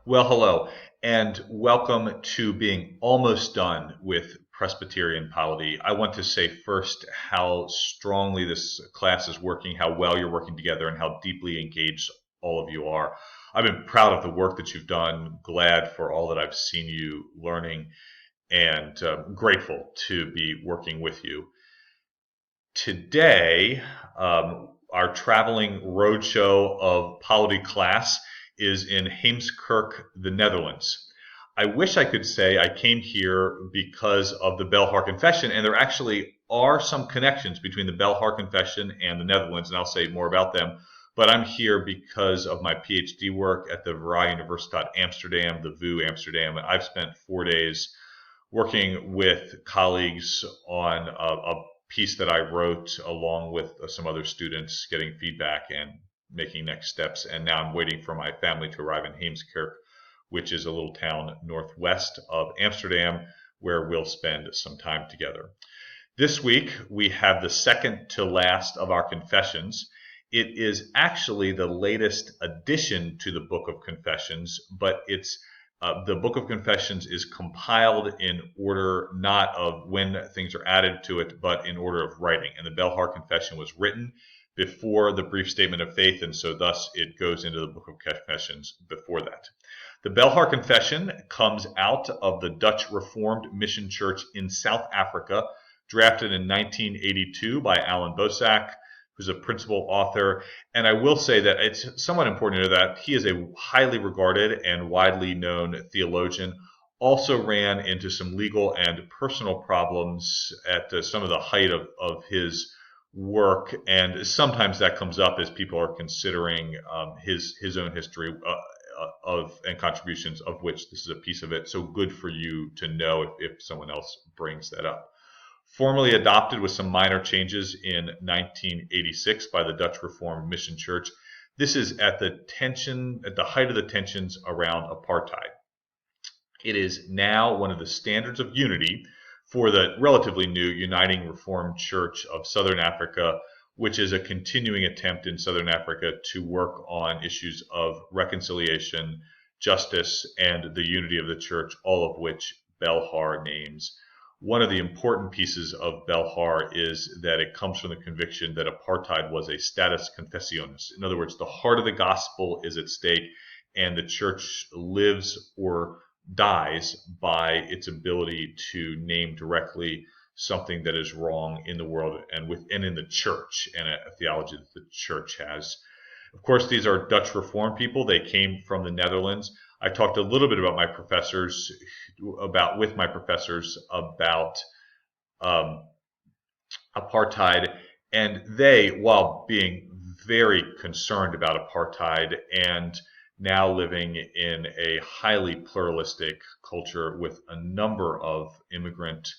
Well, hello, and welcome to being almost done with Presbyterian polity. I want to say first how strongly this class is working, how well you're working together, and how deeply engaged all of you are. I've been proud of the work that you've done, glad for all that I've seen you learning, and grateful to be working with you. Today, our traveling roadshow of polity class is in Heemskerk, the Netherlands. I wish I could say I came here because of the Belhar Confession, and there actually are some connections between the Belhar Confession and the Netherlands, and I'll say more about them. But I'm here because of my PhD work at the Vrije Universiteit Amsterdam, the VU Amsterdam. I've spent 4 days working with colleagues on a piece that I wrote along with some other students, getting feedback and making next steps. And now I'm waiting for my family to arrive in Heemskerk, which is a little town northwest of Amsterdam, where we'll spend some time together. This week, we have the second to last of our confessions. It is actually the latest addition to the Book of Confessions, but the Book of Confessions is compiled in order not of when things are added to it, but in order of writing. And the Belhar Confession was written before the Brief Statement of Faith, and so thus it goes into the Book of Confessions before that. The Belhar Confession comes out of the Dutch Reformed Mission Church in South Africa, drafted in 1982 by Alan Bosak, who's a principal author. And I will say that it's somewhat important to know that he is a highly regarded and widely known theologian, also ran into some legal and personal problems at some of the height of his work. And sometimes that comes up as people are considering his own history and contributions, of which this is a piece of it. So good for you to know if someone else brings that up. Formally adopted with some minor changes in 1986 by the Dutch Reformed Mission Church. This is at the height of the tensions around apartheid. It is now one of the standards of unity for the relatively new Uniting Reformed Church of Southern Africa, which is a continuing attempt in Southern Africa to work on issues of reconciliation, justice, and the unity of the church, all of which Belhar names. One of the important pieces of Belhar is that it comes from the conviction that apartheid was a status confessionis. In other words, the heart of the gospel is at stake, and the church lives or dies by its ability to name directly something that is wrong in the world and in the church, and a theology that the church has. Of course, these are Dutch Reformed people. They came from the Netherlands. I talked a little bit with my professors about apartheid, and they, while being very concerned about apartheid and now living in a highly pluralistic culture with a number of immigrant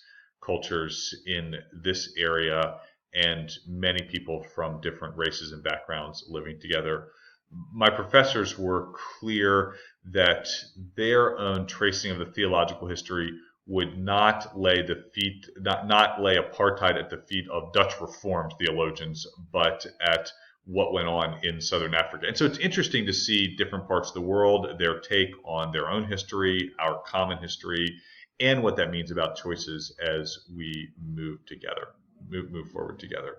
cultures in this area and many people from different races and backgrounds living together, my professors were clear that their own tracing of the theological history would not lay apartheid at the feet of Dutch Reformed theologians, but at what went on in Southern Africa. And so it's interesting to see different parts of the world, their take on their own history, our common history, and what that means about choices as we move forward together.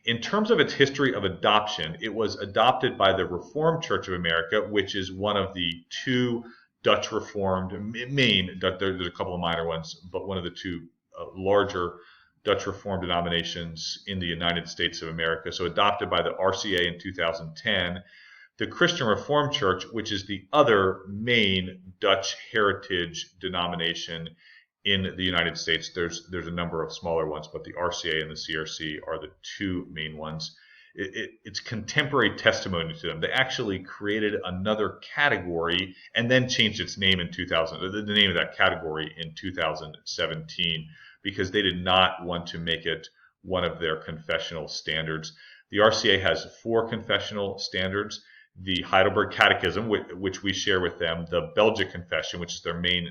In terms of its history of adoption, it was adopted by the Reformed Church of America, which is one of the two Dutch Reformed, there's a couple of minor ones, but one of the two larger Dutch Reformed denominations in the United States of America. So adopted by the RCA in 2010. The Christian Reformed Church, which is the other main Dutch heritage denomination in the United States, there's a number of smaller ones, but the RCA and the CRC are the two main ones. It's contemporary testimony to them. They actually created another category and then changed its name in the name of that category in 2017, because they did not want to make it one of their confessional standards. The RCA has 4 confessional standards: the Heidelberg Catechism, which we share with them, the Belgic Confession, which is their main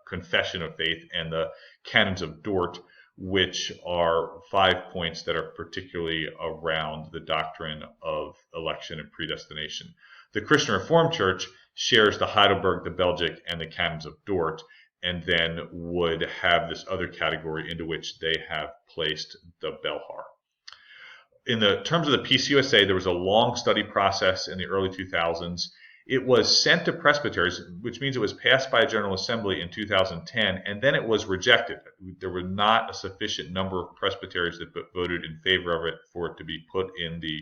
confession of faith, and the Canons of Dort, which are 5 points that are particularly around the doctrine of election and predestination. The Christian Reformed Church shares the Heidelberg, the Belgic, and the canons of Dort, and then would have this other category into which they have placed the Belhar. In the terms of the PCUSA, there was a long study process in the early 2000s. It was sent to presbyteries, which means it was passed by a General Assembly in 2010, and then it was rejected. There were not a sufficient number of presbyteries that voted in favor of it for it to be put in the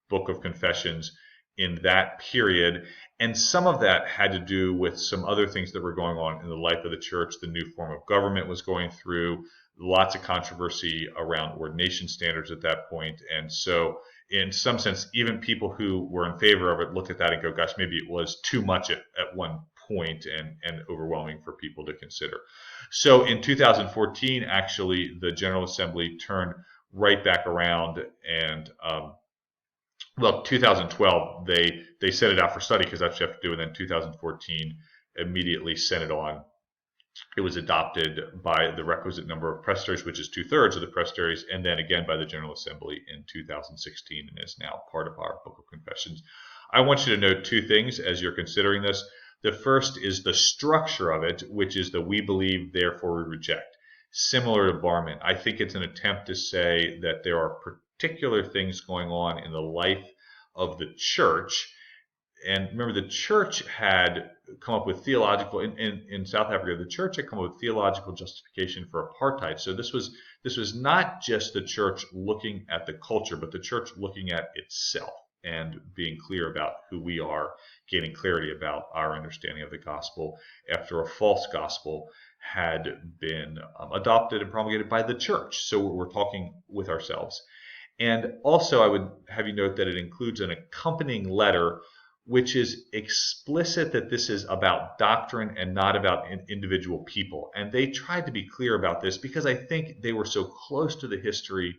Book of Confessions in that period. And some of that had to do with some other things that were going on in the life of the church. The new form of government was going through, lots of controversy around ordination standards at that point. And so in some sense, even people who were in favor of it look at that and go, gosh, maybe it was too much at one point and overwhelming for people to consider. So in 2014, actually, the General Assembly turned right back around and 2012, they set it out for study because that's what you have to do. And then 2014, immediately sent it on. It was adopted by the requisite number of presbyteries, which is 2/3 of the presbyteries, and then again by the General Assembly in 2016, and is now part of our Book of Confessions. I want you to note two things as you're considering this. The first is the structure of it, which is the we believe, therefore we reject. Similar to Barment, I think it's an attempt to say that there are particular things going on in the life of the church. And remember, the church had come up with theological, in South Africa, the church had come up with theological justification for apartheid. So this was not just the church looking at the culture, but the church looking at itself and being clear about who we are, gaining clarity about our understanding of the gospel after a false gospel had been adopted and promulgated by the church. So we're talking with ourselves. And also, I would have you note that it includes an accompanying letter which is explicit that this is about doctrine and not about individual people. And they tried to be clear about this because I think they were so close to the history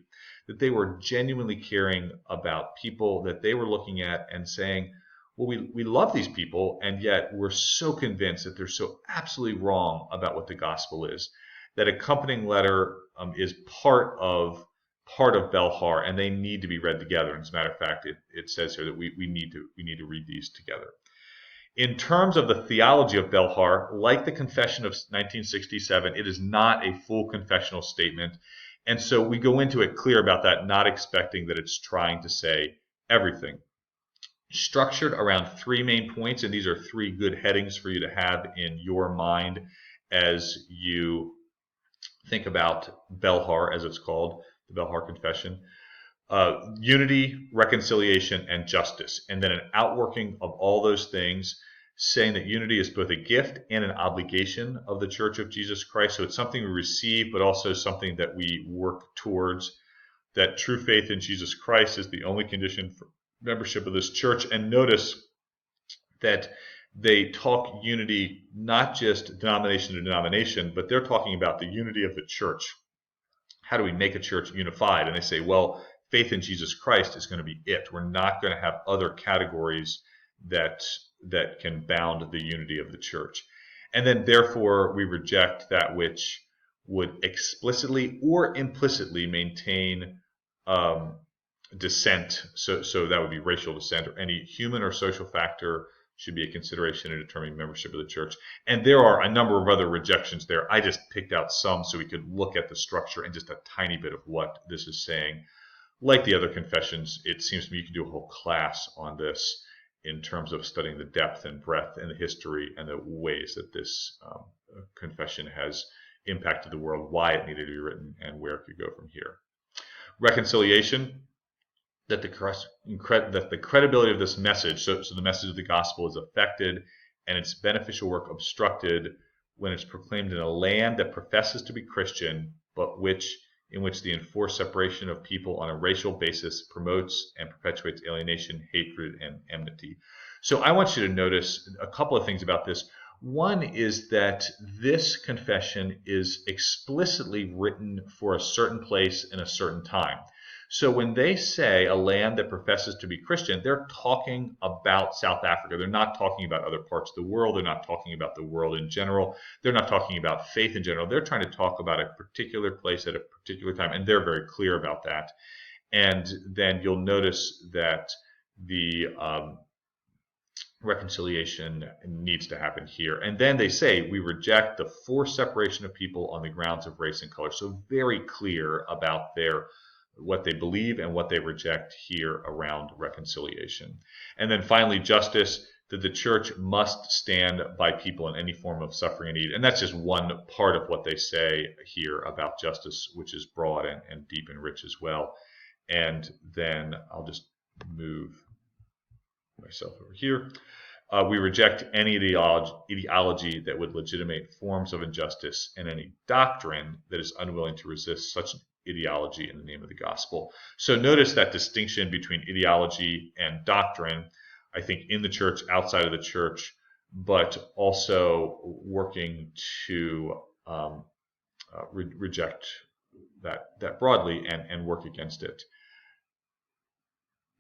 that they were genuinely caring about people that they were looking at and saying, well, we love these people, and yet we're so convinced that they're so absolutely wrong about what the gospel is. That accompanying letter is part of Belhar, and they need to be read together. And as a matter of fact, it says here that we need to read these together. In terms of the theology of Belhar, like the Confession of 1967, it is not a full confessional statement. And so we go into it clear about that, not expecting that it's trying to say everything. Structured around three main points, and these are three good headings for you to have in your mind as you think about Belhar, as it's called, the Belhar Confession. Unity, reconciliation, and justice. And then an outworking of all those things, saying that unity is both a gift and an obligation of the Church of Jesus Christ. So it's something we receive, but also something that we work towards. That true faith in Jesus Christ is the only condition for membership of this church. And notice that they talk unity, not just denomination to denomination, but they're talking about the unity of the church. How do we make a church unified? And they say, well, faith in Jesus Christ is going to be it. We're not going to have other categories that can bound the unity of the church. And then, therefore, we reject that which would explicitly or implicitly maintain dissent. So that would be racial dissent, or any human or social factor should be a consideration in determining membership of the church. And there are a number of other rejections there. I just picked out some so we could look at the structure and just a tiny bit of what this is saying. Like the other confessions, it seems to me you could do a whole class on this in terms of studying the depth and breadth and the history and the ways that this confession has impacted the world, why it needed to be written, and where it could go from here. Reconciliation. That the credibility of this message, so the message of the gospel, is affected and its beneficial work obstructed when it's proclaimed in a land that professes to be Christian, but in which the enforced separation of people on a racial basis promotes and perpetuates alienation, hatred, and enmity. So I want you to notice a couple of things about this. One is that this confession is explicitly written for a certain place in a certain time. So when they say a land that professes to be Christian, they're talking about South Africa. They're not talking about other parts of the world. They're not talking about the world in general. They're not talking about faith in general. They're trying to talk about a particular place at a particular time, and they're very clear about that. And then you'll notice that reconciliation needs to happen here. And then they say we reject the forced separation of people on the grounds of race and color. So very clear about what they believe and what they reject here around reconciliation. And then finally, justice, that the church must stand by people in any form of suffering and need. And that's just one part of what they say here about justice, which is broad and deep and rich as well. And then I'll just move myself over here. We reject any ideology that would legitimate forms of injustice and any doctrine that is unwilling to resist such an ideology in the name of the gospel. So notice that distinction between ideology and doctrine, I think, in the church, outside of the church, but also working to reject that broadly and work against it.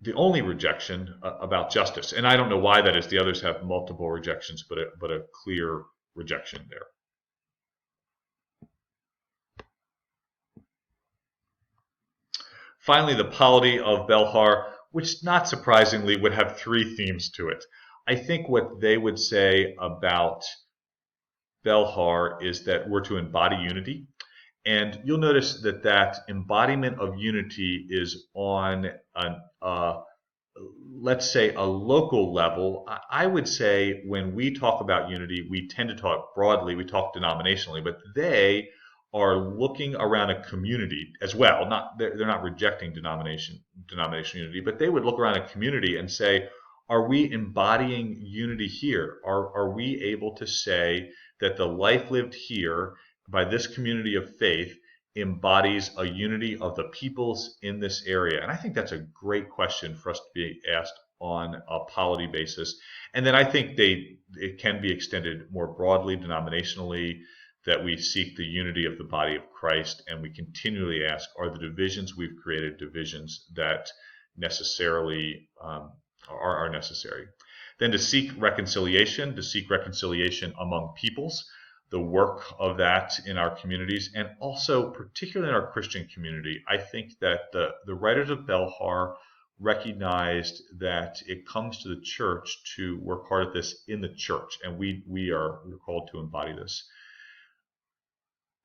The only rejection about justice, and I don't know why that is. The others have multiple rejections, but a clear rejection there. Finally, the polity of Belhar, which not surprisingly would have three themes to it. I think what they would say about Belhar is that we're to embody unity. And you'll notice that embodiment of unity is on let's say, a local level. I would say when we talk about unity, we tend to talk broadly, we talk denominationally, but they are looking around a community as well. They're not rejecting denominational unity, but they would look around a community and say, are we embodying unity here? Are we able to say that the life lived here by this community of faith embodies a unity of the peoples in this area? And I think that's a great question for us to be asked on a polity basis. And then I think it can be extended more broadly denominationally, that we seek the unity of the body of Christ, and we continually ask, are the divisions we've created divisions that necessarily are necessary? Then to seek reconciliation among peoples, the work of that in our communities, and also particularly in our Christian community. I think that the writers of Belhar recognized that it comes to the church to work hard at this in the church, and we're called to embody this.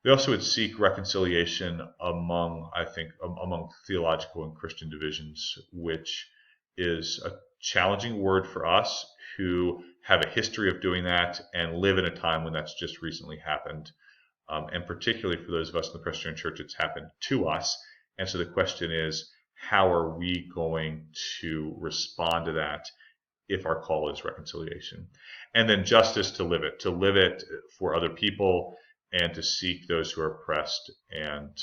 They also would seek reconciliation among theological and Christian divisions, which is a challenging word for us who have a history of doing that and live in a time when that's just recently happened. And particularly for those of us in the Presbyterian Church, it's happened to us. And so the question is, how are we going to respond to that if our call is reconciliation? And then justice, to live it for other people, and to seek those who are oppressed and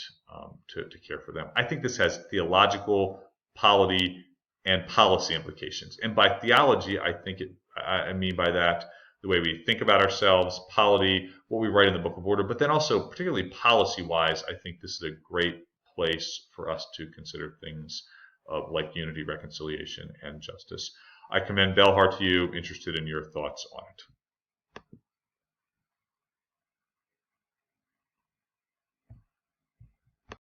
to care for them. I think this has theological, polity, and policy implications. And by theology, I mean by that the way we think about ourselves, polity, what we write in the Book of Order, but then also particularly policy-wise, I think this is a great place for us to consider things like unity, reconciliation, and justice. I commend Belhar to you, interested in your thoughts on it.